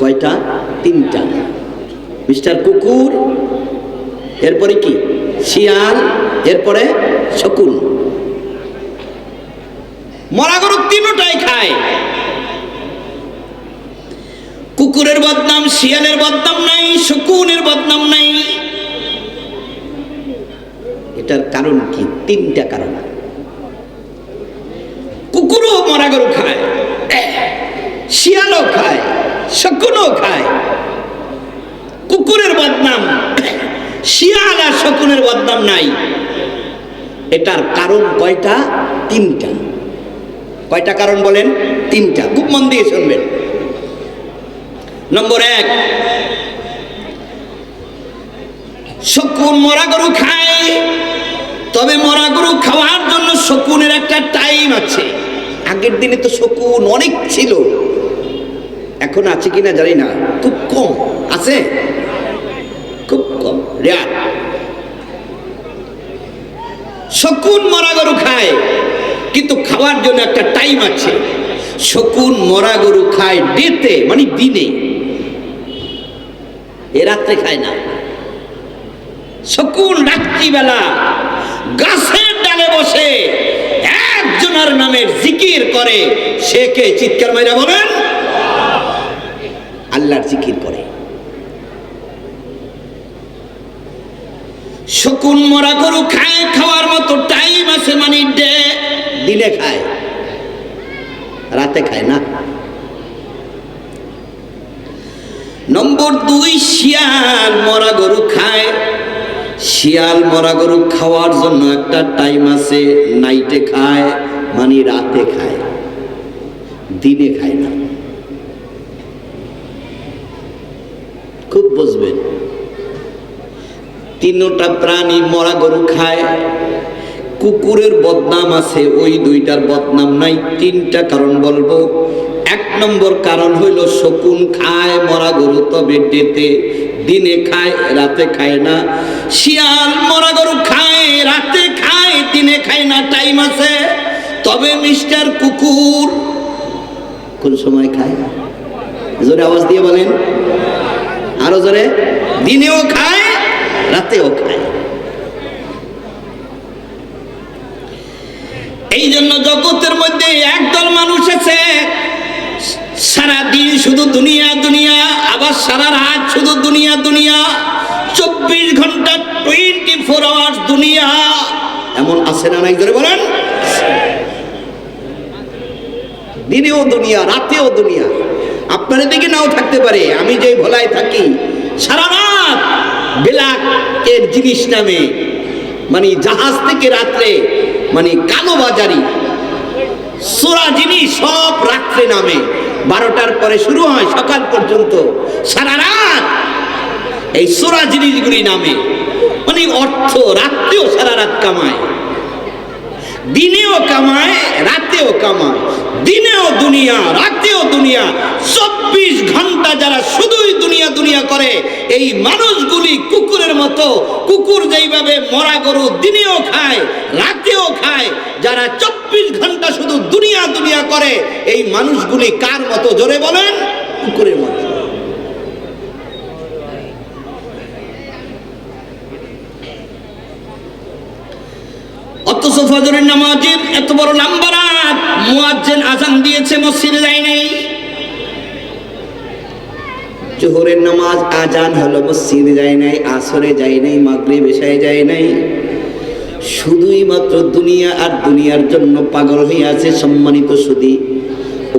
কয়টা? তিনটা। মিস্টার কুকুর, এরপরে কি? শিয়াল, এরপরে শকুন। মরা গরু তিনটাই খায়। কুকুরের বদনাম, শিয়ালের বদনাম নাই, শকুনের বদনাম নাই। এটার কারণ কি? তিনটা কারণ। কুকুরও মরা গরু খায়, শিয়ালও খায়, শকুনও খায়। কুকুরের বদনাম, শিয়াল আর শকুনের বদনাম নাই। এটার কারণ কয়টা? তিনটা। কয়টা কারণ বলেন? তিনটা। খুব মন দিয়ে শুনবেন। নম্বর এক, শকুন মরা গরু খায়, তবে মরা গরু খাওয়ার জন্য শকুনের একটা টাইম আছে। আগের দিনে তো শকুন অনেক ছিল, এখন আছে কিনা জানি না, খুব কম আছে, খুব কম, রেয়ার। শকুন মরা গরু খায়, কিন্তু খাওয়ার জন্য একটা টাইম আছে। শকুন মরা গরু খায় ডেতে, মানে দিনে, এ রাত্রে খায় না। শকুন রাত্রিবেলা গাছের ডালে বসে একজনের নামের জিকির করে। সে কে? চিৎকার মাইরা বলেন। আল্লাহর জিকির করে। শকুন মরা গরু খায়, খাওয়ার মতো টাইম আছে, মানে ডে, দিনে খায়, রাতে খায় না। নম্বর দুই, শিয়াল মরা গরু খায়। শিয়াল মরা গরু খাওয়ার জন্য একটা টাইম আছে, নাইটে খায়, মানে রাতে খায়, দিনে খায় না। খুব বুঝবেন। তিনটা প্রাণী মরা গরু খায়। কুকুরের বদনাম আছে, ওই দুইটার বদনাম নাই। তিনটা কারণ বলবো। এক নম্বর কারণ হইল শকুন খায় মরা গরু, তবে ডেতে, দিনে খায়, রাতে খায় না। শিয়াল মরা গরু খায়, রাতে খায়, দিনে খায় না, টাইম আছে। তবে মিস্টার কুকুর কোন সময় খায়? জোরে আওয়াজ দিয়ে বলেন, আরো জোরে। দিনেও খায়, রাতেও খায়। এই জন্য জগতের মধ্যে একদল মানুষ আছে, সারা দিন শুধু দুনিয়া দুনিয়া, আবার সারা রাত শুধু দুনিয়া দুনিয়া, 24 ঘন্টা 24 আওয়ার্স দুনিয়া। এমন আছে না নাই? ধরে বলেন। দিনেও দুনিয়া, রাতেও দুনিয়া। আপনার দিকে নাও থাকতে পারে, আমি যে ভোলায় থাকি, সারা রাত বেলাকের জিনিস নামে, মানে জাহাজ থেকে রাত্রে, মানে কালো বাজারি সোরা জিনিস সব রাত্রে নামে। 12টার পরে শুরু হয়, সকাল পর্যন্ত সারা রাত এই সোরা জিনিসগুলি নামে, মানে অর্থ রাত্রেও সারা রাত কামায়, দিনেও কামায়, রাতেও কামায়। দিনেও দুনিয়া, রাতেও দুনিয়া, 24 ঘন্টা যারা শুধুই দুনিয়া দুনিয়া করে, এই মানুষগুলি কুকুরের মতো। কুকুর যেইভাবে মরা গরু দিনেও খায়, রাতেও খায়, যারা 24 ঘন্টা শুধু দুনিয়া দুনিয়া করে, এই মানুষগুলি কার মতো? জোরে বলেন, কুকুরের মতো। অথচ ফজরের নামাজের এত বড় লম্বা রাত, মুয়াজ্জিন আযান দিয়েছে, মসজিদে যায় নাই। জোহরের নামাজ আযান হলো, মসজিদে যায় নাই, আসরে যায় নাই, মাগরিব এশায় যায় নাই। শুধুই মাত্র দুনিয়া আর দুনিয়ার জন্য পাগল হয়ে আছে। সম্মানিত সুধী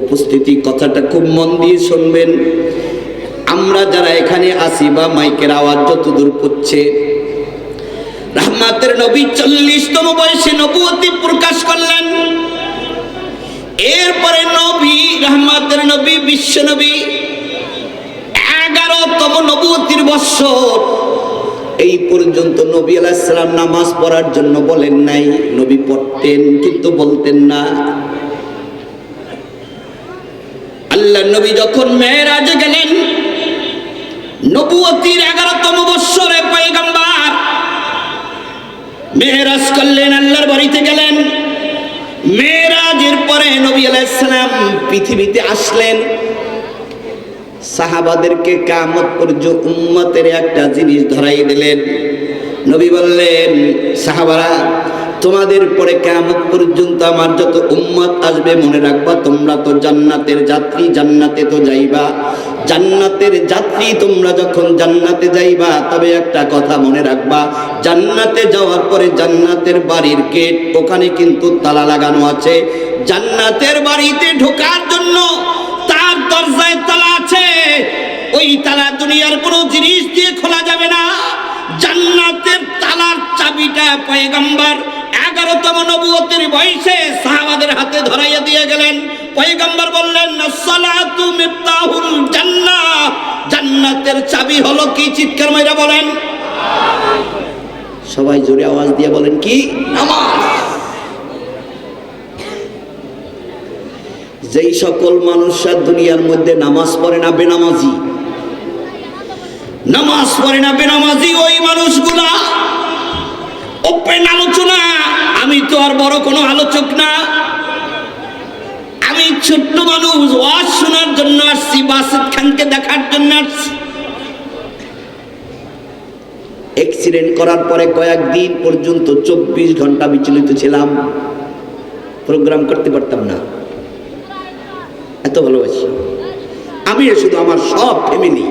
উপস্থিতি, কথাটা খুব মন দিয়ে শুনবেন। আমরা যারা এখানে আছি বা মাইকের আওয়াজ যতদূর পড়ছে, রহমতের নবী 40তম বয়সে নবুয়তি প্রকাশ করলেন। এরপরে নবী, রহমতের নবী, বিশ্ব নবী 11তম নবুয়তির বৎসর। এই পর্যন্ত নবী আলাইহিস সালাম নামাজ পড়ার জন্য বলেন নাই। নবী পড়তেন, কিন্তু বলতেন না। আল্লাহ নবী যখন মেরাজে গেলেন, নবুয়তির 11তম বৎসরে পয়গম্বর মেরাজ করলেন, আল্লাহর বাড়িতে গেলেন। মেরাজের পরে নবী আলাইহিস সালাম পৃথিবীতে আসলেন। সাহাবাদেরকে কিয়ামত পর্যন্ত উম্মতের একটা জিনিস ধরাই দিলেন। নবী বললেন, সাহাবারা তোমাদের পরে কিয়ামত পর্যন্ত আমার যত উম্মত আসবে মনে রাখবা তোমরা তো জান্নাতের যাত্রী, জান্নাতে তো যাইবা। জান্নাতের যাত্রী তোমরা যখন জান্নাতে যাইবা, তবে একটা কথা মনে রাখবা, জান্নাতে যাওয়ার পরে জান্নাতের বাড়ির গেট, ওখানে কিন্তু তালা লাগানো আছে। জান্নাতের বাড়িতে ঢোকার জন্য তার দরজায় তালা আছে। ওই তালা দুনিয়ার কোনো জিনিস দিয়ে খোলা যাবে না। জান্নাতের তালার চাবিটা পয়গম্বর 11তম নবুয়তের বয়সে সাহাবাদের হাতে ধরাইয়া দিয়ে গেলেন। পয়গম্বর বললেন, আসসালাতু মিফতাহুল জান্নাহ, জান্নাতের চাবি হলো কি? চিৎকার মাইরা বলেন, সবাই জোরে আওয়াজ দিয়ে বলেন, কি? নামাজ। যেই সকল মানুষরা দুনিয়ার মধ্যে নামাজ পড়ে না, বেনামাজি, নামাজ পড়ে না, বেনামাজি, ওই মানুষগুলা ওপেন আলোচনা। আমি তো আর বড় কোনো আলোচক না, আমি ছোট্ট মানুষ, ওয়াজ শোনার জন্য আসছি, বাসিত খানকে দেখার জন্য আসছি। অ্যাক্সিডেন্ট করার পরে কয়েকদিন পর্যন্ত 24 ঘন্টা বিচলিত ছিলাম, প্রোগ্রাম করতে পারতাম না, এত ভালোবাসি আমি। শুধু আমার সব ফ্যামিলি,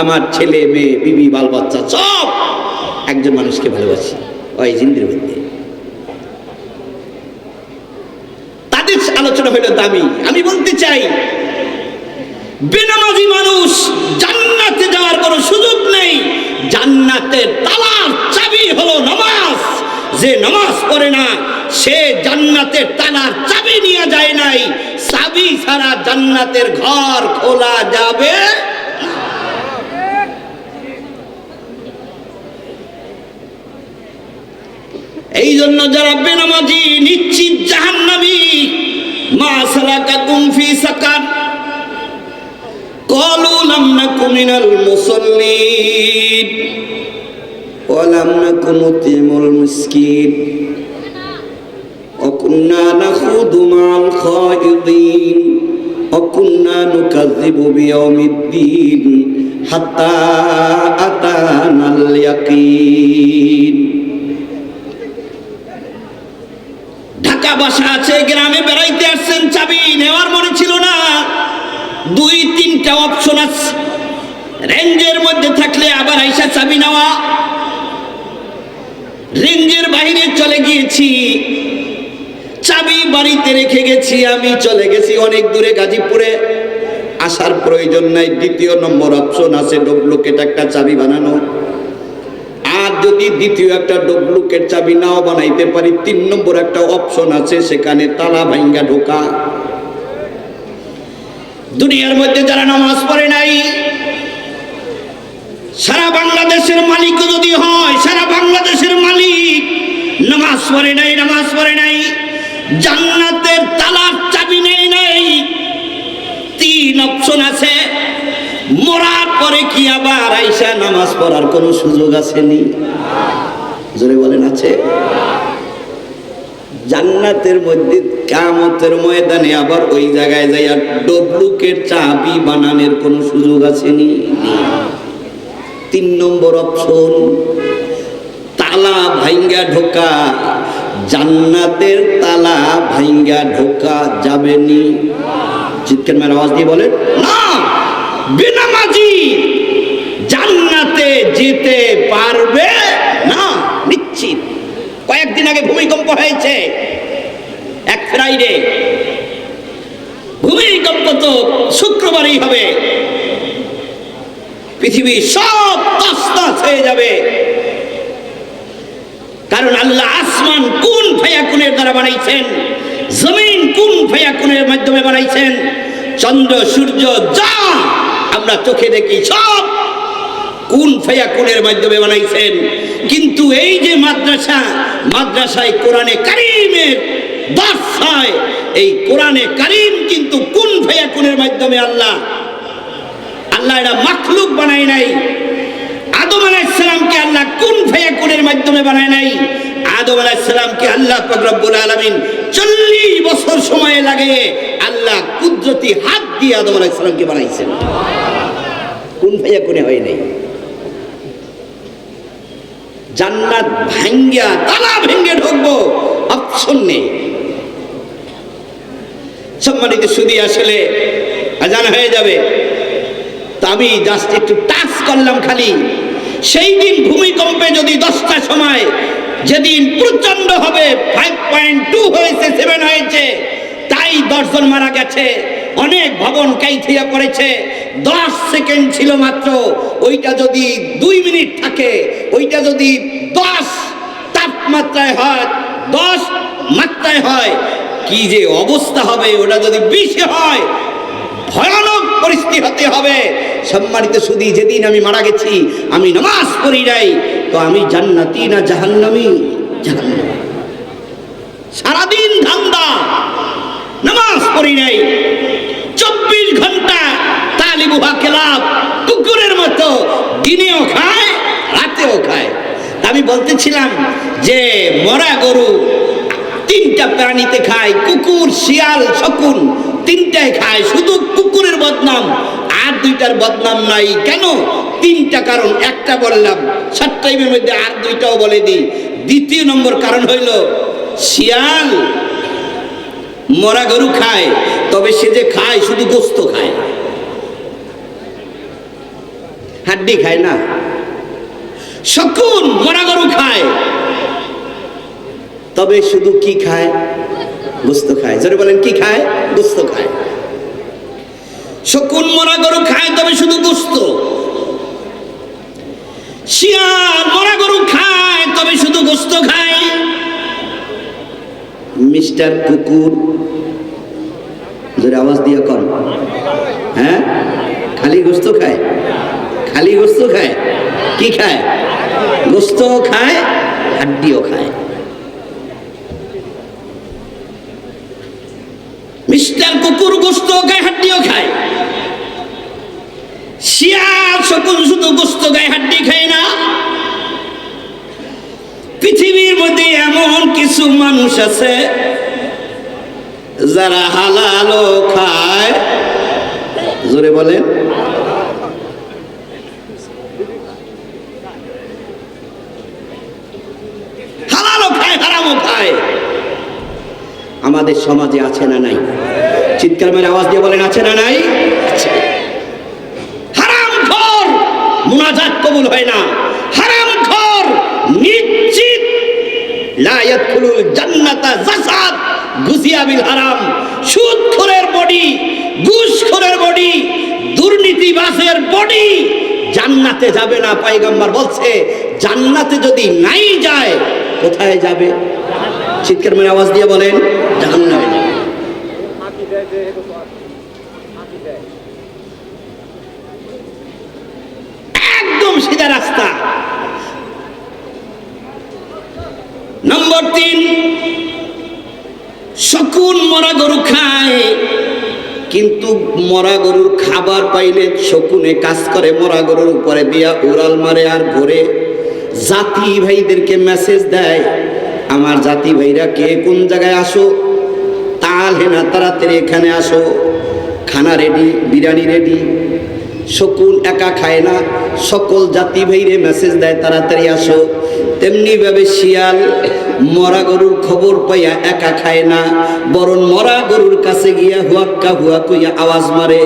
আমার ছেলে মেয়ে, বিবি, বাল বাচ্চা, সব একজন মানুষকে ভালোবাসি, ওই জিন্দির মধ্যে। তাদের আলোচনা হইল দামি। আমি বলতে চাই, বেনামাজি মানুষ জান্নাতে যাওয়ার কোনো সুযোগ নেই। জান্নাতের তালার চাবি হলো নামাজ। যে নামাজ পড়ে না, সে জান্নাতের তালার চাবি নিয়ে যায় নাই। চাবি ছাড়া জান্নাতের ঘর খোলা যাবে। এই জন্য যারা বেনামাজি নিশ্চিত জাহান্নামী। মা সালাকাকুম ফি সাকার ক্বালু লাম নাকু মিনাল মুসাল্লিন ওয়া লাম নাকু নুতিমুল মিসকিন ওয়া কুন্না নাখুদু মা'আল খাইদিন ওয়া কুন্না নুকাযযিবু বিয়াউমিদ্দিন হাত্তা আতানাল ইয়াকিন। বাসা আছে, গ্রামে বেড়াইতে আসছেন, চাবি নেওয়ার মনে ছিল না। 2-3টা অপশন আছে। রেঞ্জের মধ্যে থাকলে আবার আইসা চাবি নেওয়া, রেঞ্জের বাইরে চলে গিয়েছি, চাবি বাড়িতে রেখে গেছি, আমি চলে গেছি অনেক দূরে গাজীপুরে, আসার প্রয়োজন নাই। 2য় নম্বর অপশন আছে, ডুপ্লিকেট একটা চাবি বানানো। আর যদি 2য় একটা ডুপ্লিকেট চাবি নাও বানাইতে পারি, 3 নম্বর একটা অপশন আছে, সেখানে তালা ভাঙ্গা ঢোকা। দুনিয়ার মধ্যে যারা নামাজ পড়ে নাই, সারা বাংলাদেশের মালিক যদি হয়, সারা বাংলাদেশের মালিক নামাজ পড়ে নাই, নামাজ পড়ে নাই, জান্নাতের তালার চাবি নেই নাই। 3 অপশন আছে। মরার পরে কি আবার আইসা নামাজ পড়ার কোনো সুযোগ আসেনি? জোরে বলেন, আছে? জান্নাতের মধ্যে কিয়ামতের ময়দানে আবার ওই জায়গায় যাইয়া ডুপ্লিকেট চাবি বানানোর কোনো সুযোগ আসেনি। 3 নম্বর অপশন, তালা ভাঙ্গা ঢোকা। জান্নাতের তালা ভাঙ্গা ঢোকা যাবেনি। চিৎকার মেরে আওয়াজ দিয়ে বলেন, না, বেনামাজি জান্নাতে যেতে পারবে না, নিশ্চিত। কয়েকদিন আগে ভূমিকম্প হয়েছে, এক ফ্রাইডে ভূমিকম্প তো শুক্রবারই হবে, পৃথিবী সব তছনছ হয়ে যাবে। কারণ আল্লাহ আসমান কুন ফায়াকুনের দ্বারা বানাইছেন, জমিন কুন ফায়াকুনের মাধ্যমে বানাইছেন, চন্দ্র সূর্য যা আমরা চোখে দেখি সব কুন ফায়াকুনের মাধ্যমে বানাইছেন। কিন্তু এই যে মাদ্রাসায় কোরআনে কারীমের দর্স হয়, এই কোরআনে কারীম কিন্তু কুন ফায়াকুনের মাধ্যমে আল্লাহ এটা মাখলুক বানায় নাই। আদম আলাইহিস সালামকে আল্লাহ কুন ফায়াকুনের মাধ্যমে বানায় নাই। আদম আলাইহিস সালামকে আল্লাহ পাক রব্বুল আলামিন 40 বছর সময় লাগে আল্লাহ কুদরতি হাত দিয়ে আদম আলাইহিস সালামকে বানাইছেন। কোন ভাইয়া কোনে হয় নাই। জান্নাত ভাঙ্গা তালা ভেঙ্গে ঢুকবো, অপশন নেই। সম্মানিত সুধী, আসলে আজান হয়ে যাবে, তা আমি জাস্ট একটু টাচ করলাম খালি। সেই দিন ভূমিকম্পে যদি 10টার সময়, যেদিন প্রচন্ড হবে 5.2 হয়েছে, 7 হয়েছে, তাই 10 জন মারা গেছে, অনেক ভবন কাইথিয়া পড়েছে, 10 সেকেন্ড ছিল মাত্র। ওইটা যদি 2 মিনিট থাকে, ওইটা যদি 10 তাপমাত্রায় হয়, 10 মাত্রায় হয়, কি যে অবস্থা হবে। ওটা যদি 20 হয়, ভয়ানক পরিস্থিতি হতে হবে। সম্মানিত সুধী, যেদিন আমি মারা গেছি, আমি নামাজ পড়ি নাই, তো আমি জান্নাতি না জাহান্নামী? জাহান্নামী। সারাদিন ধান্দা, নামাজ পড়ি নাই, 24 ঘন্টা তালিবুহা খেলাপ, কুকুরের মতো দিনেও খায় রাতেও খায়। আমি বলতেছিলাম যে মরা গরু 3টা প্রাণীতে খায়, কুকুর, শিয়াল, শকুন 3টায় খায়, শুধু কুকুরের বদনাম, আর 2টার বদনাম নাই। কেন? 3টা কারণ, একটা বললাম, 7 টাইমের মধ্যে আর 2টাও বলে দিই। দ্বিতীয় নম্বর কারণ হইল, শিয়াল মরা গরু খায়, তবে সে যে খায় শুধু গোস্ত খায়, হাড্ডি খায় না। শকুন মরা গরু খায়, তবে শুধু কি খায়? গোস্ত খায়। জোরে বলেন, কি খায়? গোস্ত খায়। শকুন মরা গরু খায়, তবে শুধু গোস্ত। শিয়াল মরা গরু খায়, তবে শুধু গোস্ত খায়। মিস্টার কুকুর, জোরে আওয়াজ দিয়ে কর, হ্যাঁ, খালি গোস্ত খায়, খালি গোস্ত খায়। কি খায়? গোস্ত খায়, হাড্ডিও খায়। মিস্টার কুকুর গোস্ত খায়, হাড্ডিও খায়। শিয়াল শকুন শুধু গোস্ত খায়, হাড্ডি খায় না। পৃথিবীর মধ্যে এমন কিছু মানুষ আছে যারা হালালও খায়, জোরে বলেন, হালালও খায়, হারামও খায়। আমাদের সমাজে আছে না নাই? চিৎকার মেরে আওয়াজ দিয়ে বলেন, আছে না নাই? হারামখোর মুনাজাত কবুল হয় না। হারামখোর নিশ্চিত লা ইয়াদখুলুল জান্নাতা জাসাদ গুজিয়া বিল হারাম। সুদখোরের বডি, ঘুষখোরের বডি, দুর্নীতিবাজের বডি জান্নাতে যাবে না। পয়গম্বর বলছে, জান্নাতে যদি নাই যায়, কোথায় যাবে? চিৎকার মেরে আওয়াজ দিয়ে বলেন, জাহান্নামে যাবে। একদম সিধা রাস্তা। নম্বর 3, শকুন মরা গরু খায়, কিন্তু মরা গরুর খাবার পাইলে শকুনে কাজ করে মরা গরুর উপরে দিয়া উড়াল মারে আর ঘুরে জাতি ভাইদেরকে মেসেজ দেয়, আমার জাতি ভাইরা কে কোন জায়গায় আসো, তাল হেনা তাড়াতাড়ি এখানে আসো, খানা রেডি, বিরিয়ানি রেডি। শকুন একা খায় না, সকল জাতি ভাইরে মেসেজ দেয় তাড়াতাড়ি আসো। তেমনি ভাবে শিয়াল মরা গরুর খবর পাইয়া একা খায় না, বরং মরা গরুর কাছে গিয়া হুয়াক্কা হুয়া কইয়া আওয়াজ মারে,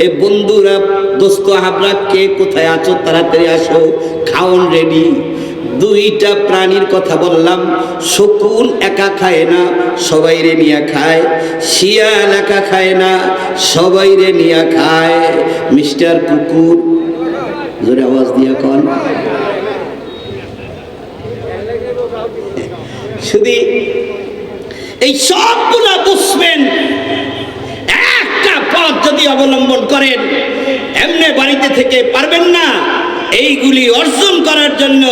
এ বন্ধুরা, দোস্ত হাবরা, কে কোথায় আছো, তাড়াতাড়ি আসো, খাওন রেডি। 2টা প্রাণীর কথা বললাম। শকুন একা খায় না, সবাইরে নিয়ে খায়। শিয়াল একা খায় না, সবাইরে নিয়ে খায়। মিস্টার কুকুর, জোরে আওয়াজ দিয়া কন, শুধু এই সবগুলা বুঝবেন। একটা পথ যদি অবলম্বন করেন, এমনি বাড়িতে থেকে পারবেন না। এইগুলি অর্জন করার জন্য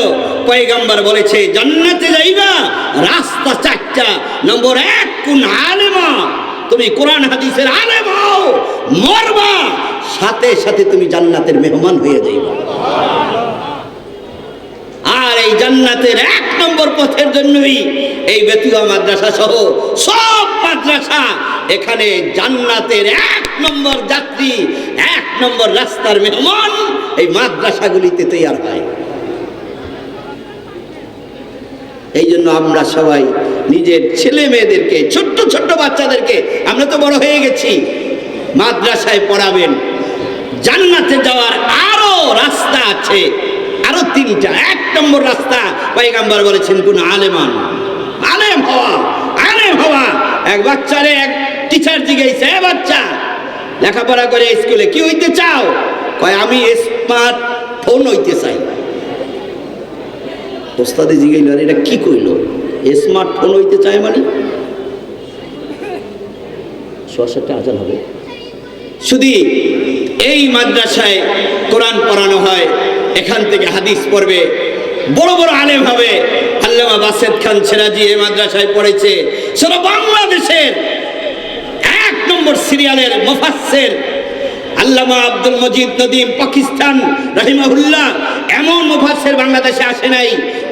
পয়গম্বর বলেছে, জান্নাতে যাইবা রাস্তা 4টা। নম্বর 1, কোন আলেমা, তুমি কোরআন হাদিসের আলেম হও, মরবা, সাথে সাথে তুমি জান্নাতের মেহমান হয়ে যাইবা। আর আর এই জান্নাতের 1 নম্বর পথের জন্যই এই বেতুয়া মাদ্রাসা সহ সব মাদ্রাসা এখানে জান্নাতের 1 নম্বর যাত্রী, 1 নম্বর রাস্তার মেহমান এই মাদ্রাসাগুলিতে তৈরি হয়। এই জন্য আমরা সবাই নিজের ছেলে মেয়েদেরকে, ছোট্ট ছোট্ট বাচ্চাদেরকে, আমরা তো বড় হয়ে গেছি, মাদ্রাসায় পড়াবেন। জান্নাতে যাওয়ার আরো রাস্তা আছে, আরো 3টা। 1 নম্বর রাস্তা পয়গম্বর বলেছেন কোন আলেমান, আলেম হওয়া, আলেম হওয়া। এক বাচ্চারে এক টিচার জিজ্ঞাসা, এ বাচ্চা লেখাপড়া করে স্কুলে কি হইতে চাও? কয় আমি স্মার্ট ফোন হইতে চাই। ওস্তাদে জিজ্ঞাসা, আর এটা কি কইল? স্মার্ট ফোন হইতে চায় মানে? 6-7টা আজান হবে। শুধু এই মাদ্রাসায় কোরআন পড়ানো হয়, এখান থেকে হাদিস পড়বে, বড় বড় আলেম হবে। আল্লামা বাসেদ খান সিরাজি এই মাদ্রাসায় পড়েছে। সারা বাংলাদেশের 1 নম্বর সিরিয়ালের মুফাসসির আল্লামা আব্দুল মজিদ নদীম পাকিস্তান রাহিমাহুল্লাহ, এমন মুফাসসির বাংলাদেশে আসে নাই,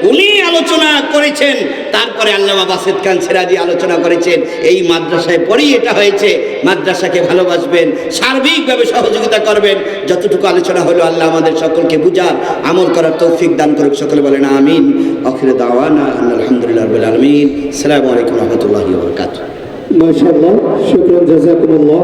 উনি আলোচনা করেছেন। তারপরে আল্লামা বাসেদ খান সিরাজি আলোচনা করেছেন। এই মাদ্রাসায় পড়েই এটা হয়েছে। মাদ্রাসাকে ভালোবাসবেন, সার্বিকভাবে সহযোগিতা করবেন। যতটুকু আলোচনা হলো আল্লাহ আমাদের সকলকে বুঝার, আমল করার তৌফিক দান করুক। সকলে বলেন আমিন। আখিরে দাওয়ানা আলহামদুলিল্লাহি রাব্বিল আলামিন। আসসালামু আলাইকুম ওয়া রাহমাতুল্লাহি ওয়া বারাকাতুহু। মাশাআল্লাহ, শুকরান, জাযাকুমুল্লাহ।